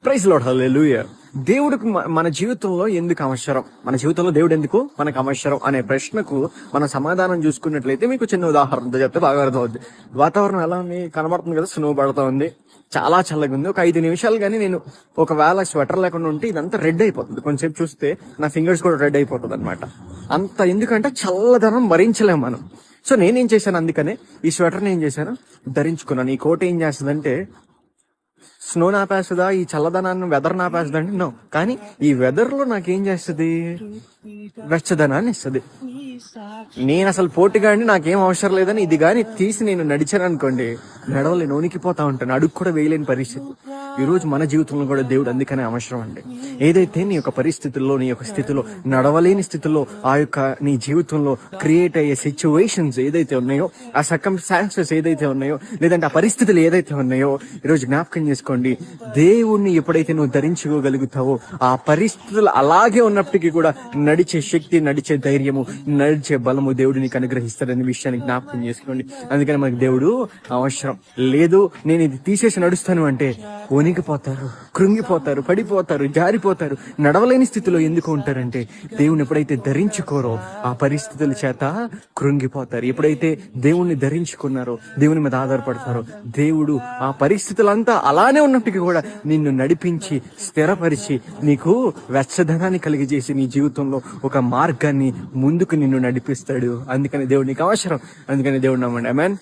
Praise lord, హల్లెలూయా. దేవుడికి మన జీవితంలో ఎందుకు అవసరం, మన జీవితంలో దేవుడు ఎందుకు మనకు అవసరం అనే ప్రశ్నకు మనం సమాధానం చూసుకున్నట్లయితే మీకు చిన్న ఉదాహరణతో చెప్తే బాగా అర్థమవుద్ది. వాతావరణం ఎలా ఉంది కనబడుతుంది కదా, స్నో పడుతూ ఉంది, చాలా చల్లగా ఉంది. ఒక 5 నిమిషాలు కానీ నేను ఒకవేళ స్వెటర్ లేకుండా ఉంటే ఇదంతా రెడ్ అయిపోతుంది. కొంచెంసేపు చూస్తే నా ఫింగర్స్ కూడా రెడ్ అయిపోతుంది అనమాట. అంత ఎందుకంటే చల్లదనం భరించలేము మనం. సో నేనేం చేశాను, అందుకనే ఈ స్వెటర్ని ఏం చేశాను, ధరించుకున్నాను. ఈ కోట్ ఏం చేస్తుందంటే స్నో నాపేస్తుందా, ఈ చల్లదనాన్ని వెదర్ నాపేస్తుందా అంటే నో. కానీ ఈ వెదర్ లో నాకేం చేస్తుంది, వెచ్చదనాన్ని ఇస్తుంది. నేను అసలు పోటీగా అండి నాకేం అవసరం లేదని ఇది గాని తీసి నేను నడిచాను అనుకోండి, నడవలేను, వణికిపోతా ఉంటాను, అడుగు కూడా వేయలేని పరిస్థితి. ఈ రోజు మన జీవితంలో కూడా దేవుడు అందుకనే అవసరం అండి. ఏదైతే నీ యొక్క పరిస్థితుల్లో, నీ యొక్క స్థితిలో, నడవలేని స్థితిలో, ఆ యొక్క నీ జీవితంలో క్రియేట్ అయ్యే సిచ్యువేషన్స్ ఏదైతే ఉన్నాయో, ఆ సర్కమ్స్టాన్సెస్ ఏదైతే ఉన్నాయో, లేదంటే ఆ పరిస్థితులు ఏదైతే ఉన్నాయో, ఈరోజు జ్ఞాపకం చేసుకోండి. దేవుణ్ణి ఎప్పుడైతే నువ్వు ధరించుకోగలుగుతావో, ఆ పరిస్థితులు అలాగే ఉన్నప్పటికీ కూడా నడిచే శక్తి, నడిచే ధైర్యము, నడిచే బలము దేవుడు నీకు అనుగ్రహిస్తాడనే విషయాన్ని జ్ఞాపకం చేసుకోండి. అందుకని మనకి దేవుడు అవసరం. లేదు నేను ఇది తీసేసి నడుస్తాను అంటే వణికిపోతారు, కృంగిపోతారు, పడిపోతారు, జారిపోతారు, నడవలేని స్థితిలో ఎందుకు ఉంటారంటే దేవుని ఎప్పుడైతే ధరించుకోరో ఆ పరిస్థితుల చేత కృంగిపోతారు. ఎప్పుడైతే దేవుణ్ణి ధరించుకున్నారో, దేవుని మీద ఆధారపడతారో, దేవుడు ఆ పరిస్థితులంతా అలానే ఉన్నప్పటికీ కూడా నిన్ను నడిపించి స్థిరపరిచి నీకు వెచ్చదనాన్ని కలిగజేసి నీ జీవితంలో ఒక మార్గాన్ని ముందుకు నిన్ను నడిపిస్తాడు. అందుకని దేవుడు నీకు అవసరం. అందుకని దేవుడు నమ్మండి. ఆమేన్.